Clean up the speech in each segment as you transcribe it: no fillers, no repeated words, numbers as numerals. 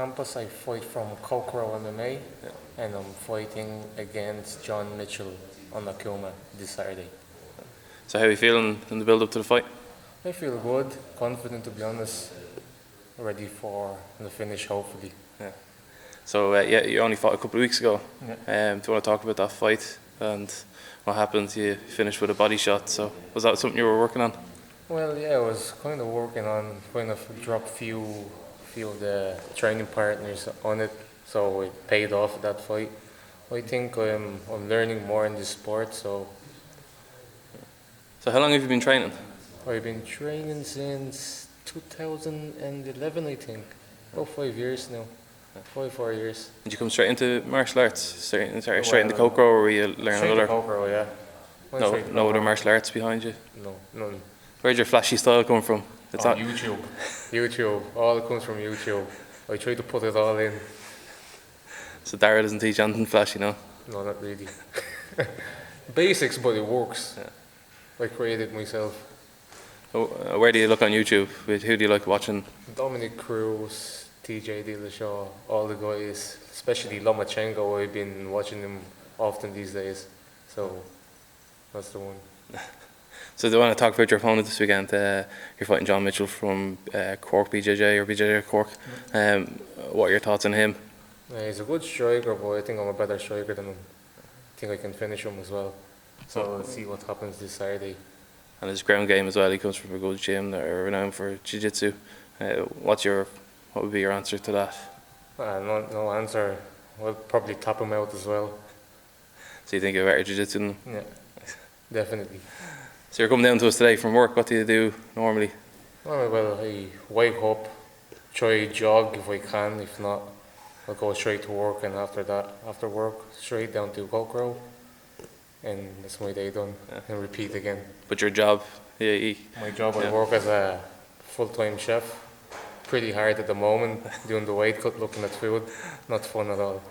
Campos. I fight from Kokoro MMA, and I'm fighting against John Mitchell on Akuma this Saturday. So how are you feeling in the build-up to the fight? I feel good, confident to be honest, ready for the finish hopefully. Yeah. So you only fought a couple of weeks ago. Yeah. Do you want to talk about that fight and what happened? You finished with a body shot. So was that something you were working on? Well, yeah, I was kind of working on kind of drop few of the training partners on it, so it paid off that fight. I think I'm learning more in this sport, so. So how long have you been training? I've been training since 2011, I think. About 5 years now. 4 years. Did you come straight into martial arts? Straight into Kokoro, or were you learning Straight other? to Kokoro, yeah. No other martial arts behind you? No, none. Where'd your flashy style come from? It's on YouTube. YouTube. All comes from YouTube. I try to put it all in. So Dara doesn't teach anything flashy, no? No, not really. Basics, but it works. Yeah. I created myself. So, where do you look on YouTube? Who do you like watching? Dominic Cruz, TJ Dillashaw, all the guys, especially Lomachenko. I've been watching him often these days. So that's the one. So do you want to talk about your opponent this weekend? You're fighting John Mitchell from Cork, BJJ or BJJ Cork. What are your thoughts on him? He's a good striker, but I think I'm a better striker than him. I think I can finish him as well. So we'll see what happens this Saturday. And his ground game as well. He comes from a good gym that are renowned for jiu-jitsu. What would be your answer to that? No answer. We'll probably tap him out as well. So you think you're better jiu-jitsu than him? Yeah, definitely. So you're coming down to us today from work. What do you do normally? Well, I wake up, try jog if I can. If not, I'll go straight to work, and after that, after work, straight down to Kokoro, and that's my day done. Yeah. And repeat again. But your job? My job, I work as a full-time chef. Pretty hard at the moment, doing the weight cut, looking at food. Not fun at all.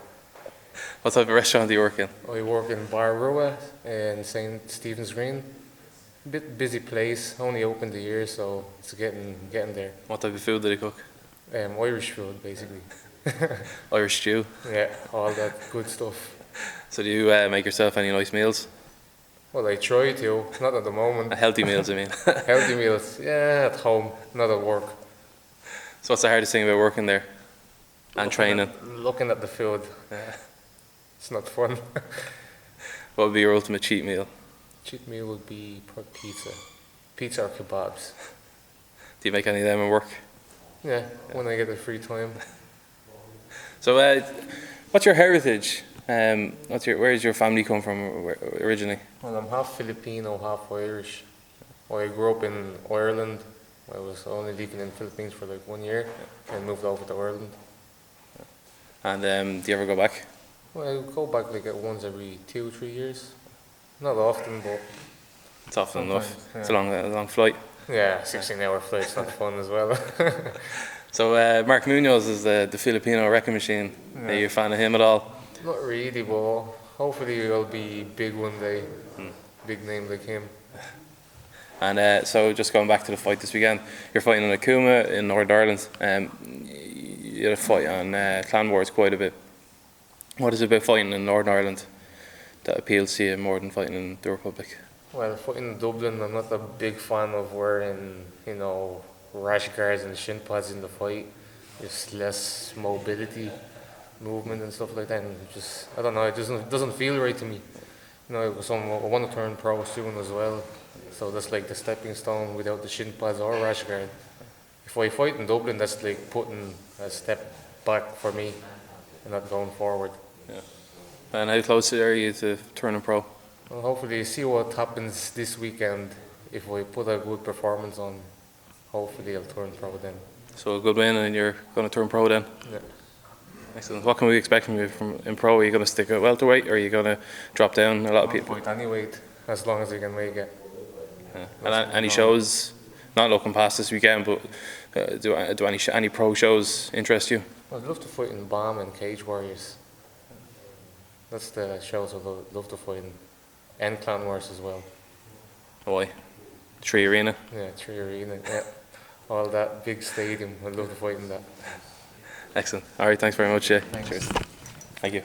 What type of restaurant do you work in? I work in Bar Rua in St. Stephen's Green. Bit busy place, only opened a year, so it's getting there. What type of food do they cook? Irish food, basically. Irish stew? Yeah, all that good stuff. So do you make yourself any nice meals? Well, I try to, not at the moment. Healthy meals, I mean. Healthy meals, yeah, at home, not at work. So what's the hardest thing about working there and training? Looking at the food. It's not fun. What would be your ultimate cheat meal? Cheat meal would be pizza. Pizza or kebabs. Do you make any of them at work? Yeah, when I get the free time. So what's your heritage? Where does your family come from originally? Well, I'm half Filipino, half Irish. I grew up in Ireland. I was only living in the Philippines for like 1 year and moved over to Ireland. And do you ever go back? Well, I go back like once every 2-3 years. Not often, but it's often enough. Yeah. It's a long flight. Yeah, 16-hour flight's not fun as well. So Mark Munoz is the Filipino wrecking machine. Yeah. Are you a fan of him at all? Not really, but hopefully he'll be big one day. Big name like him. And so just going back to the fight this weekend, you're fighting in Akuma in Northern Ireland. You had a fight on Clan Wars quite a bit. What is it about fighting in Northern Ireland that appeals to you more than fighting in the Republic? Well, fighting in Dublin, I'm not a big fan of wearing, rash guards and shin pads in the fight. Just less mobility, movement and stuff like that. And just, I don't know, it doesn't feel right to me. I want to turn pro soon as well. So that's like the stepping stone without the shin pads or rash guard. If I fight in Dublin, that's like putting a step back for me and not going forward. Yeah. And how close are you to turning pro? Well, hopefully see what happens this weekend. If I put a good performance on, hopefully I'll turn pro then. So a good win and you're going to turn pro then? Yeah. Excellent. What can we expect from you in pro? Are you going to stick at welterweight or are you going to drop down? A lot of people fight any weight, as long as I can make it. Yeah. And any shows, not looking past this weekend, but do any pro shows interest you? I'd love to fight in BAM and Cage Warriors. That's the shows I'd love to fight in. And Clan Wars as well. Why? Tree Arena? Yeah, Tree Arena, yeah. All that big stadium, I'd love to fight in that. Excellent. All right, thanks very much, Jay. Thanks. Cheers. Thank you.